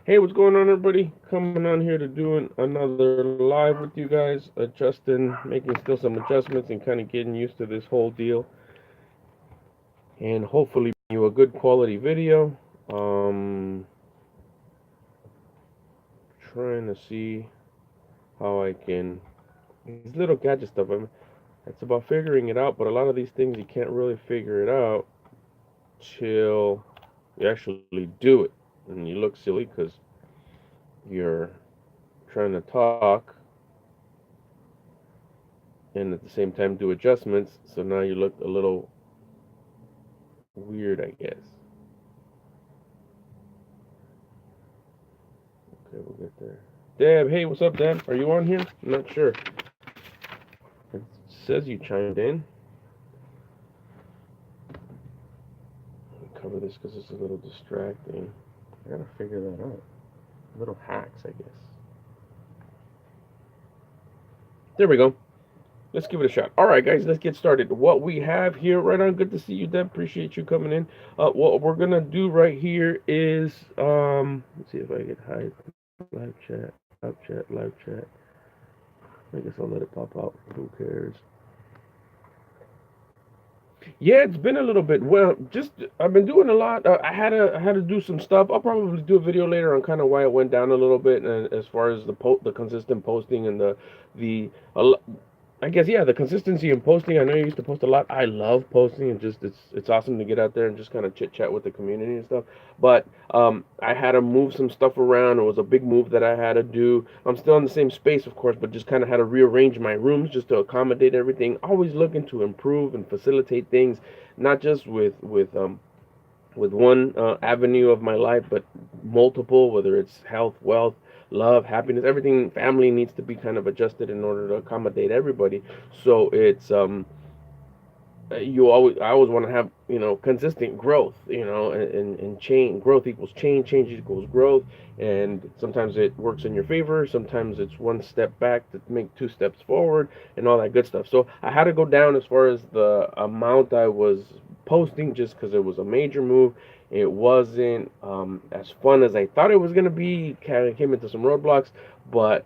Hey, what's going on, everybody? Coming on here to do another live with you guys, adjusting, making still some adjustments, and kind of getting used to this whole deal, and hopefully bring you a good quality video. Um, Trying to see how I can these little gadget stuff. It's about figuring it out, but a lot of these things you can't really figure it out till you actually do it, and you look silly because you're trying to talk and at the same time do adjustments. So now you look a little weird, I guess. Okay, we'll get there. Deb, hey, what's up, Deb? Are you on here? I'm not sure. It says you chimed in. I'll cover this because it's a little distracting. I gotta figure that out. Little hacks, I guess. There we go. Let's give it a shot. All right, guys, let's get started. What we have here, right on. Good to see you, Deb. Appreciate you coming in. What we're gonna do right here is, let's see if I can hide live chat. I guess I'll let it pop out. Who cares? Yeah, it's been a little bit. Well, just I've been doing a lot. I had to do some stuff. I'll probably do a video later on kind of why it went down a little bit, and as far as the consistent posting and the I guess yeah, the consistency in posting. I know you used to post a lot. I love posting and just it's awesome to get out there and just kind of chit chat with the community and stuff. But I had to move some stuff around. It was a big move that I had to do. I'm still in the same space, of course, but just kind of had to rearrange my rooms just to accommodate everything. Always looking to improve and facilitate things, not just with one avenue of my life, but multiple, whether it's health, wealth, love, happiness, everything, family needs to be kind of adjusted in order to accommodate everybody. So it's I always want to have consistent growth, and change. Growth equals change equals growth, and sometimes it works in your favor, sometimes it's one step back to make two steps forward, and all that good stuff. So I had to go down as far as the amount I was posting, just because it was a major move. It wasn't as fun as I thought it was going to be. Kind of came into some roadblocks, but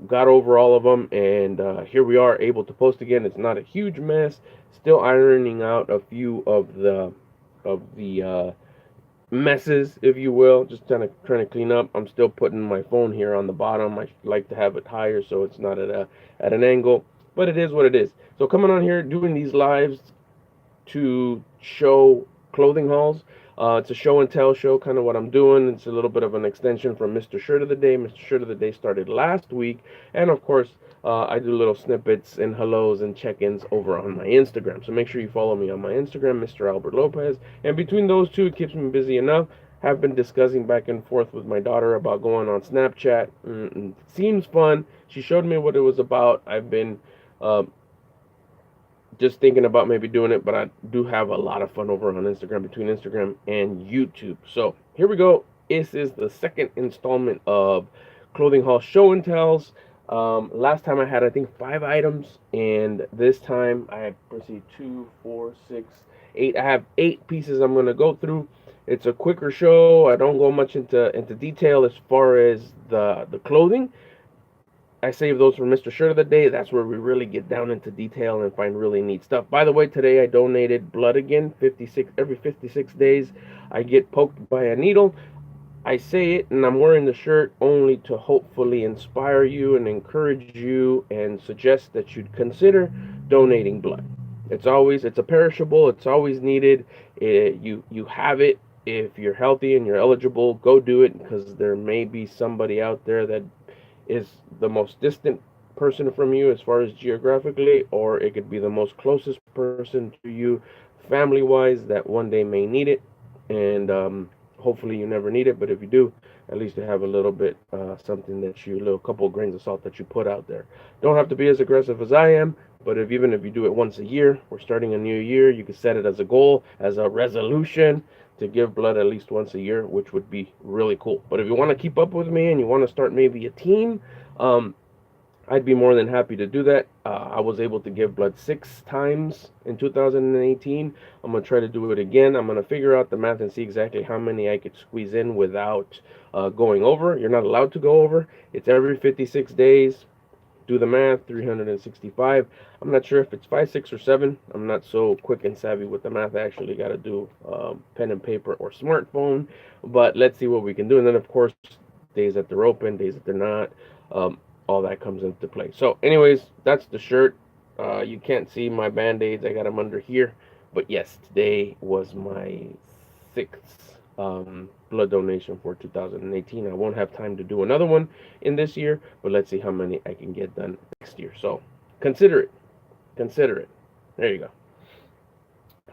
got over all of them, and here we are, able to post again. It's not a huge mess. Still ironing out a few of the messes, if you will. Just kind of trying to clean up. I'm still putting my phone here on the bottom. I like to have it higher so it's not at an angle, but it is what it is. So coming on here doing these lives to show clothing hauls. It's a show and tell show, kind of what I'm doing. It's a little bit of an extension from Mr. Shirt of the Day. Mr. Shirt of the Day started last week, and of course, I do little snippets and hellos and check-ins over on my Instagram. So make sure you follow me on my Instagram, Mr. Albert Lopez. And between those two, it keeps me busy enough. Have been discussing back and forth with my daughter about going on Snapchat. It seems fun. She showed me what it was about. I've been uh, just thinking about maybe doing it, but I do have a lot of fun over on Instagram, between Instagram and YouTube. So here we go. This is the second installment of Clothing Haul Show and Tells. Last time I had, I think, 5 items, and this time I have, let's see, 2, 4, 6, 8. I have 8 pieces I'm going to go through. It's a quicker show. I don't go much into detail as far as the clothing. I save those for Mr. Shirt of the Day. That's where we really get down into detail and find really neat stuff. By the way, today I donated blood again. 56 every 56 days, I get poked by a needle. I say it, and I'm wearing the shirt only to hopefully inspire you and encourage you and suggest that you'd consider donating blood. It's a perishable. It's always needed. You have it. If you're healthy and you're eligible, go do it, because there may be somebody out there that is the most distant person from you as far as geographically, or it could be the most closest person to you family wise that one day may need it. And hopefully you never need it, but if you do, at least to have a little bit something that you, a little couple of grains of salt that you put out there. Don't have to be as aggressive as I am, but if even if you do it once a year, we're starting a new year, you can set it as a goal, as a resolution, to give blood at least once a year, which would be really cool. But if you want to keep up with me and you want to start maybe a team, um, I'd be more than happy to do that. I was able to give blood 6 times in 2018. I'm going to try to do it again. I'm going to figure out the math and see exactly how many I could squeeze in without going over. You're not allowed to go over. It's every 56 days. Do the math, 365. I'm not sure if it's 5, 6, or 7. I'm not so quick and savvy with the math. I actually got to do pen and paper or smartphone. But let's see what we can do. And then, of course, days that they're open, days that they're not. Um, all that comes into play. So, anyways, that's the shirt. You can't see my band-aids. I got them under here. But yes, today was my 6th blood donation for 2018. I won't have time to do another one in this year, but let's see how many I can get done next year. So consider it. Consider it. There you go.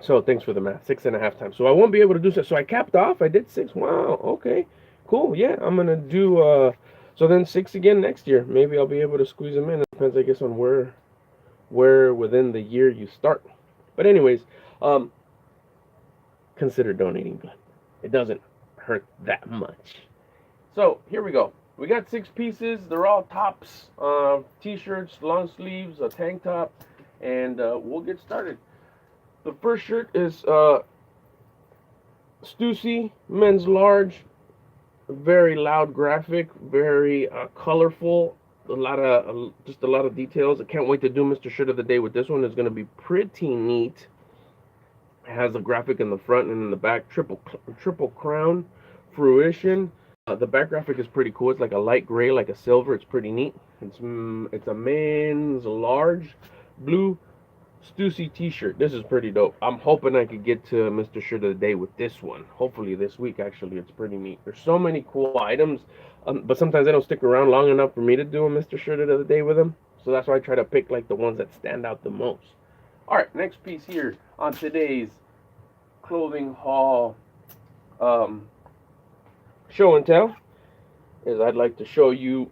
So thanks for the math. 6.5 times. So I won't be able to do so. So I capped off. I did 6. Wow. Okay. Cool. Yeah. I'm gonna do. So then 6 again next year. Maybe I'll be able to squeeze them in. It depends, I guess, on where within the year you start. But anyways, consider donating blood. It doesn't hurt that much. So here we go. We got 6 pieces. They're all tops, t-shirts, long sleeves, a tank top, and we'll get started. The first shirt is Stussy men's large. Very loud graphic, very colorful. Just a lot of details. I can't wait to do Mr. Shirt of the Day with this one. It's going to be pretty neat. It has a graphic in the front and in the back. Triple crown fruition. The back graphic is pretty cool. It's like a light gray, like a silver. It's pretty neat. It's a men's large blue Stussy t-shirt. This is pretty dope. I'm hoping I could get to Mr. Shirt of the Day with this one. Hopefully this week, actually. It's pretty neat. There's so many cool items, but sometimes they don't stick around long enough for me to do a Mr. Shirt of the Day with them. So that's why I try to pick like the ones that stand out the most. All right, next piece here on today's clothing haul show and tell is I'd like to show you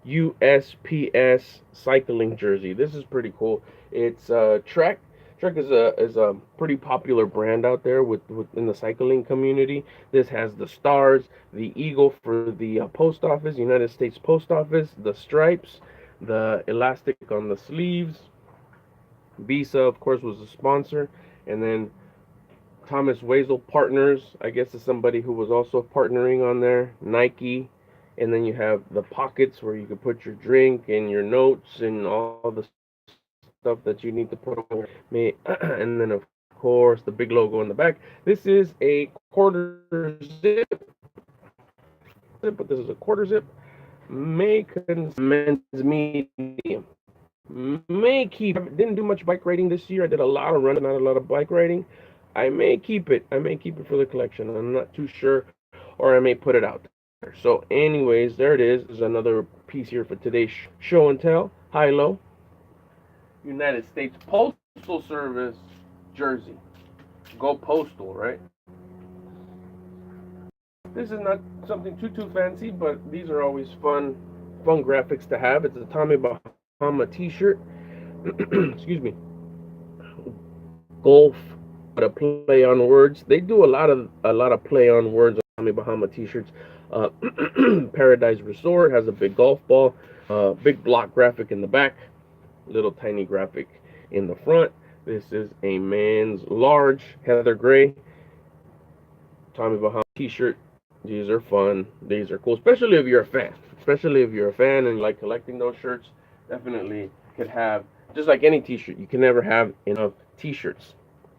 USPS cycling jersey. This is pretty cool. It's Trek. Trek is a pretty popular brand out there within the cycling community. This has the stars, the eagle for the post office, United States Post Office, the stripes, the elastic on the sleeves. Visa, of course, was a sponsor, and then Thomas Weisel Partners, I guess, is somebody who was also partnering on there. Nike. And then you have the pockets where you can put your drink and your notes and all the stuff that you need to put away. And then, of course, the big logo in the back. This is a quarter zip, but this is a quarter zip. Men's medium. May keep. Didn't do much bike riding this year. I did a lot of running, not a lot of bike riding. I may keep it. I may keep it for the collection. I'm not too sure, or I may put it out. So anyways, there it is. There's another piece here for today's show and tell. High-low. United States Postal Service jersey. Go Postal, right? This is not something too fancy, but these are always fun graphics to have. It's a Tommy Bahama t-shirt. Excuse me. Golf, but a play on words. They do a lot of play on words on Tommy Bahama t-shirts. Paradise Resort has a big golf ball, big block graphic in the back, little tiny graphic in the front. This is a man's large heather gray Tommy Bahama t-shirt. These are fun. These are cool, especially if you're a fan. Especially if you're a fan and you like collecting those shirts. Definitely could have, just like any t-shirt, you can never have enough t-shirts.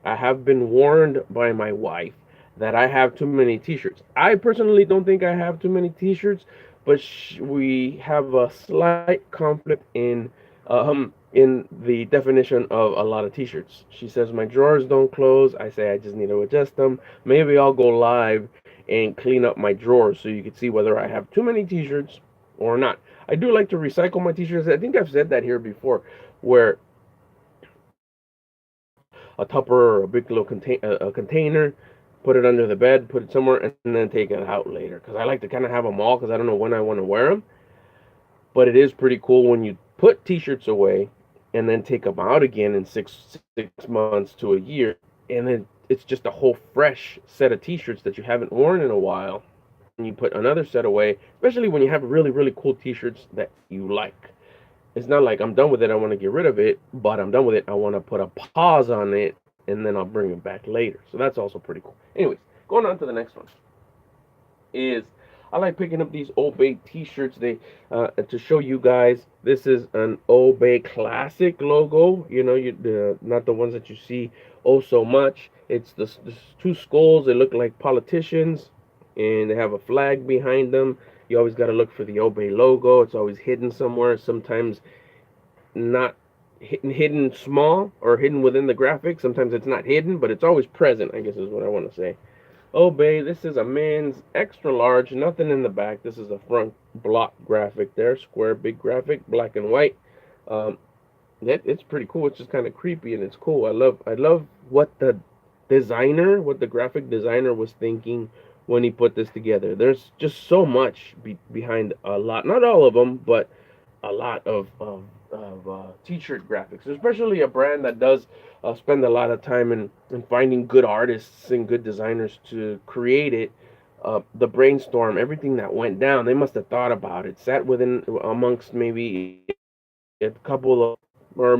I have been warned by my wife that I have too many t-shirts. I personally don't think I have too many t-shirts, but we have a slight conflict in the definition of a lot of t-shirts. She says my drawers don't close. I say I just need to adjust them. Maybe I'll go live and clean up my drawers so you can see whether I have too many t-shirts or not. I do like to recycle my t-shirts. I think I've said that here before, where a Tupper or a big little container, put it under the bed, put it somewhere, and then take it out later. Because I like to kind of have them all because I don't know when I want to wear them. But it is pretty cool when you put t-shirts away and then take them out again in six months to a year. And then it's just a whole fresh set of t-shirts that you haven't worn in a while. And you put another set away, especially when you have really, really cool t-shirts that you like. it's not like I'm done with it, I want to get rid of it, but I'm done with it, I want to put a pause on it, and then I'll bring it back later. So that's also pretty cool. Anyways, going on to the next one is I like picking up these Obey t-shirts. They to show you guys, this is an Obey classic logo. You know, not the ones that you see oh so much. It's the two skulls. They look like politicians, and they have a flag behind them. You always got to look for the Obey logo. It's always hidden somewhere. Sometimes not hidden small or hidden within the graphic. Sometimes it's not hidden, but it's always present, I guess is what I want to say. Obey, this is a men's extra large, nothing in the back. This is a front block graphic there, square big graphic, black and white. It's pretty cool. It's just kind of creepy and it's cool. I love what the graphic designer was thinking when he put this together. There's just so much behind a lot, not all of them, but a lot of t-shirt graphics, especially a brand that does spend a lot of time in finding good artists and good designers to create it. The brainstorm, everything that went down, they must have thought about it, sat within amongst maybe a couple of or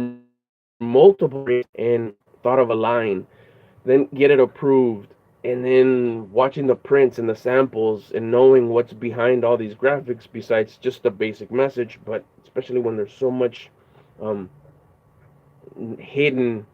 multiple, and thought of a line, then get it approved, and then watching the prints and the samples and knowing what's behind all these graphics besides just the basic message, but especially when there's so much um, hidden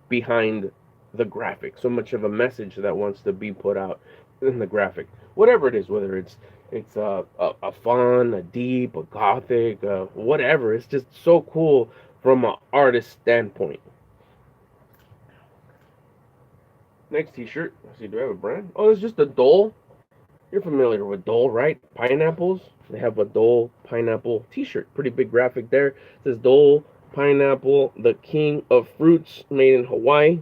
behind the graphic, so much of a message that wants to be put out in the graphic, whatever it is, whether it's a fun, a deep, a gothic, whatever. It's just so cool from an artist standpoint. Next t-shirt. Let's see, do I have a brand? Oh, it's just a Dole. You're familiar with Dole, right? Pineapples. They have a Dole pineapple t-shirt. Pretty big graphic there. It says Dole pineapple, the king of fruits, made in Hawaii.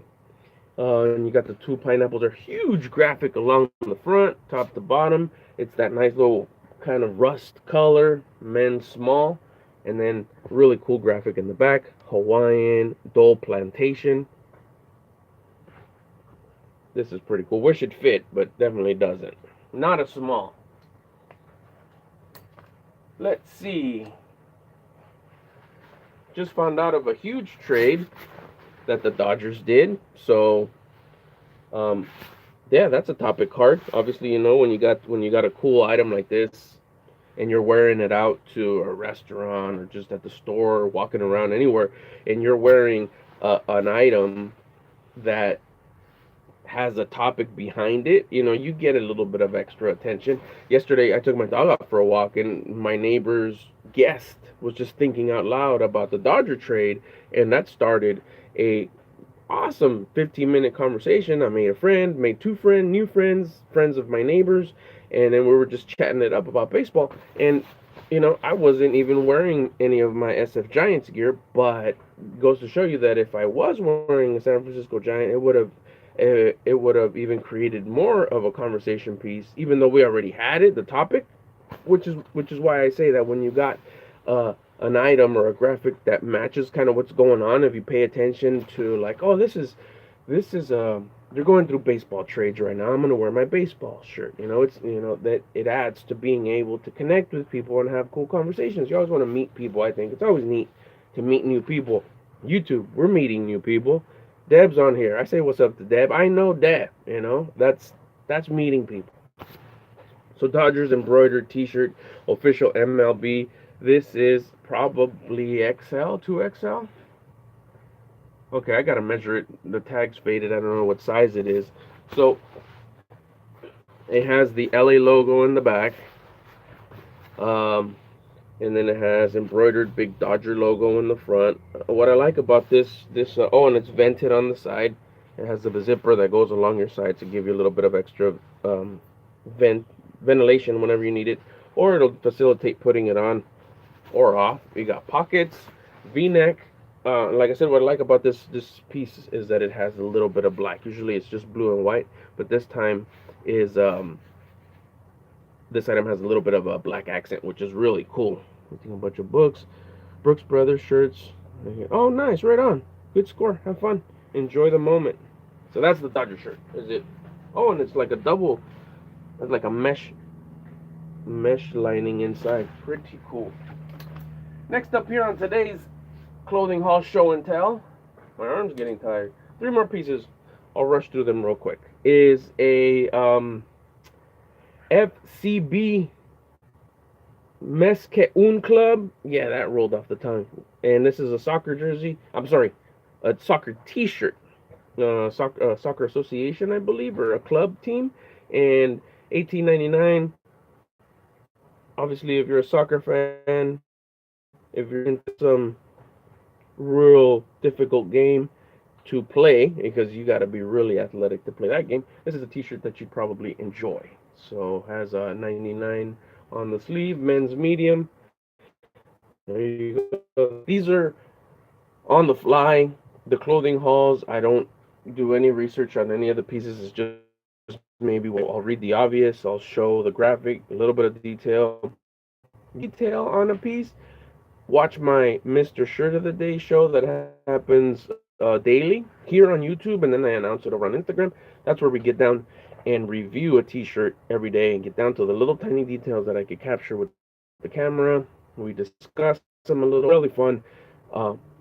And you got the two pineapples. They're huge graphic along the front, top to bottom. It's that nice little kind of rust color, men's small. And then really cool graphic in the back. Hawaiian Dole plantation. This is pretty cool. Wish it fit, but definitely doesn't. Not a small. Let's see. Just found out of a huge trade that the Dodgers did. So, yeah, that's a topic card. Obviously, you know, when you got a cool item like this, and you're wearing it out to a restaurant or just at the store or walking around anywhere, and you're wearing an item that has a topic behind it, you know, you get a little bit of extra attention. Yesterday, I took my dog out for a walk, and my neighbor's guest was just thinking out loud about the Dodger trade, and that started a awesome 15-minute conversation. I made a friend, made two new friends of my neighbors, and then we were just chatting it up about baseball. And you know, I wasn't even wearing any of my SF Giants gear, but it goes to show you that if I was wearing a San Francisco Giant, it would have even created more of a conversation piece, even though we already had it, the topic, which is why I say that when you got an item or a graphic that matches kind of what's going on, if you pay attention to, like, oh, this is they're going through baseball trades right now, I'm gonna wear my baseball shirt. You know, it's, you know, that it adds to being able to connect with people and have cool conversations. You always want to meet people. I think it's always neat to meet new people. YouTube, we're meeting new people. Deb's on here. I say what's up to Deb. I know Deb. You know, that's meeting people. So Dodgers embroidered T-shirt, official MLB. This is probably XL, 2XL. Okay, I gotta measure it. The tag's faded. I don't know what size it is. So it has the LA logo in the back, and then it has embroidered big Dodger logo in the front. What I like about this, oh, and it's vented on the side. It has a zipper that goes along your side to give you a little bit of extra ventilation whenever you need it, or it'll facilitate putting it on or off. You got pockets, V-neck. Like I said, what I like about this piece is that it has a little bit of black. Usually it's just blue and white, but this time is this item has a little bit of a black accent, which is really cool. A bunch of books, Brooks Brothers shirts. Oh, nice, right on. Good score. Have fun. Enjoy the moment. So that's the Dodger shirt. Is it? Oh, and it's like a double. It's like a mesh lining inside. Pretty cool. Next up here on today's clothing haul show and tell, my arm's getting tired. 3 more pieces. I'll rush through them real quick. Is a FCB Mes que un club. Yeah, that rolled off the tongue. And this is a soccer jersey. I'm sorry, a soccer T-shirt. Soccer association, I believe, or a club team. And 18.99. Obviously, if you're a soccer fan, if you're into some real difficult game to play, because you got to be really athletic to play that game, this is a T-shirt that you'd probably enjoy. So has a 99 on the sleeve, men's medium. There you go. These are on the fly. The clothing hauls, I don't do any research on any of the pieces. It's just maybe I'll read the obvious. I'll show the graphic, a little bit of detail on a piece. Watch my Mr. Shirt of the Day show that happens daily here on YouTube, and then I announce it over on Instagram. That's where we get down and review a T-shirt every day and get down to the little tiny details that I could capture with the camera. We discuss them a little, really fun.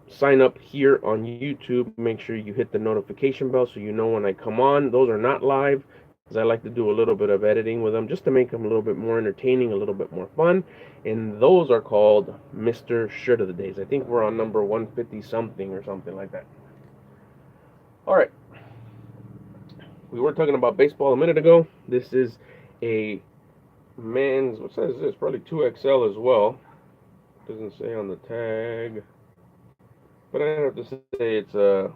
Sign up here on YouTube. Make sure you hit the notification bell so you know when I come on. Those are not live, because I like to do a little bit of editing with them just to make them a little bit more entertaining, a little bit more fun. And those are called Mr. Shirt of the Days. I think we're on number 150 something or something like that. All right. We were talking about baseball a minute ago. This is a men's, what size is this? Probably 2XL as well. Doesn't say on the tag, but I have to say it's a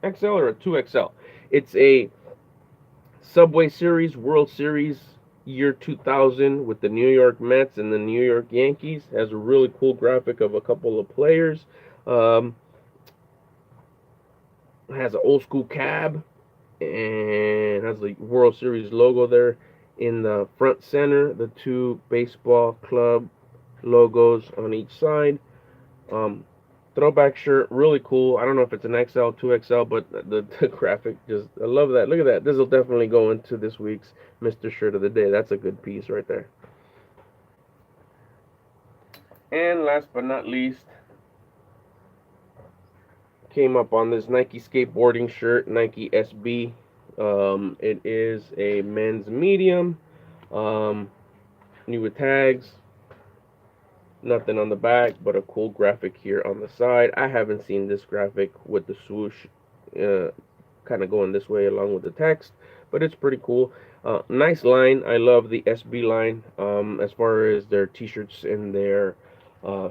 XL or a 2XL. It's a Subway Series, World Series, year 2000 with the New York Mets and the New York Yankees. Has a really cool graphic of a couple of players. Has an old school cab and has the World Series logo there in the front center. The two baseball club logos on each side. Throwback shirt, really cool. I don't know if it's an XL, 2XL, but the graphic, just, I love that. Look at that. This will definitely go into this week's Mr. Shirt of the Day. That's a good piece right there. And last but not least, came up on this Nike skateboarding shirt, Nike SB. It is a men's medium, new with tags. Nothing on the back, but a cool graphic here on the side. I haven't seen this graphic with the swoosh kind of going this way along with the text, but it's pretty cool. Nice line. I love the SB line. As far as their t-shirts and their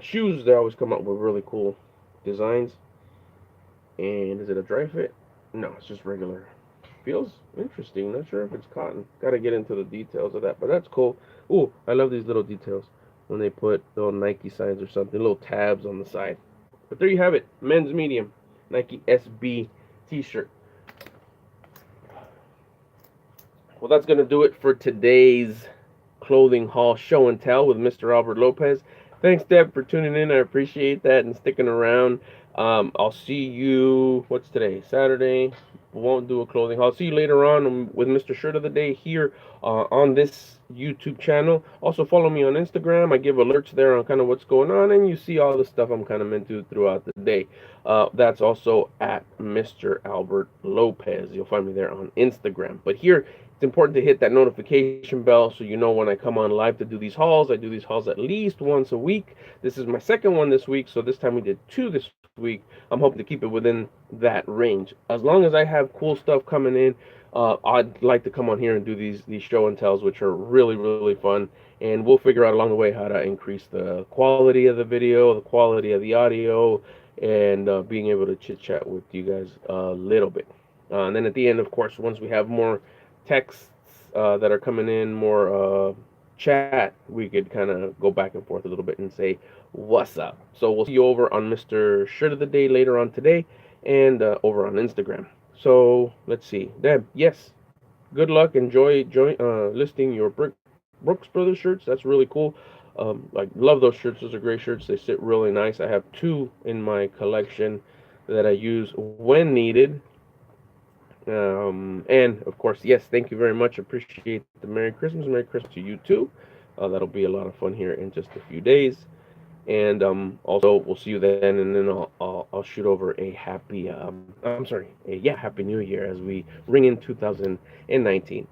shoes, they always come up with really cool designs. And is it a dry fit? No, it's just regular. Feels interesting. Not sure if it's cotton. Got to get into the details of that, but that's cool. Ooh, I love these little details when they put little Nike signs or something, little tabs on the side. But there you have it, men's medium, Nike SB t-shirt. Well, that's going to do it for today's clothing haul show and tell with Mr. Albert Lopez. Thanks, Deb, for tuning in. I appreciate that and sticking around. I'll see you, what's today? Saturday. We won't do a clothing haul. I'll see you later on with Mr. Shirt of the Day here on this YouTube channel. Also follow me on Instagram. I give alerts there on kind of what's going on, and you see all the stuff I'm kind of into throughout the day. That's also at Mr. Albert Lopez. You'll find me there on Instagram. But here, it's important to hit that notification bell so you know when I come on live to do these hauls. I do these hauls at least once a week. This is my second one this week, so this time we did 2 this week. I'm hoping to keep it within that range. As long as I have cool stuff coming in, I'd like to come on here and do these show and tells, which are really, really fun. And we'll figure out along the way how to increase the quality of the video, the quality of the audio, and being able to chit-chat with you guys a little bit. And then at the end, of course, once we have more texts that are coming in, more chat, we could kind of go back and forth a little bit and say what's up. So we'll see you over on Mr. Shirt of the Day later on today, and over on Instagram. So let's see, Deb, yes, good luck. Enjoy listing your Brooks Brothers shirts. That's really cool. I love those shirts. Those are great shirts. They sit really nice. I have 2 in my collection that I use when needed. And of course, yes, thank you very much. Appreciate the Merry Christmas to you too. That'll be a lot of fun here in just a few days. And also we'll see you then, and then I'll shoot over a happy I'm sorry, happy New Year as we ring in 2019.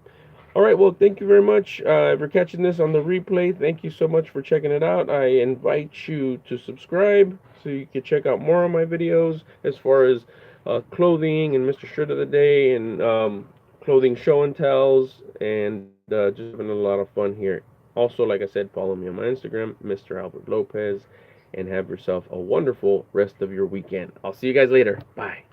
All right, well, thank you very much for catching this on the replay. Thank you so much for checking it out. I invite you to subscribe so you can check out more of my videos as far as clothing and Mr. Shirt of the Day and clothing show and tells, and just having a lot of fun here. Also, like I said, follow me on my Instagram, Mr. Albert Lopez, and have yourself a wonderful rest of your weekend. I'll see you guys later. Bye.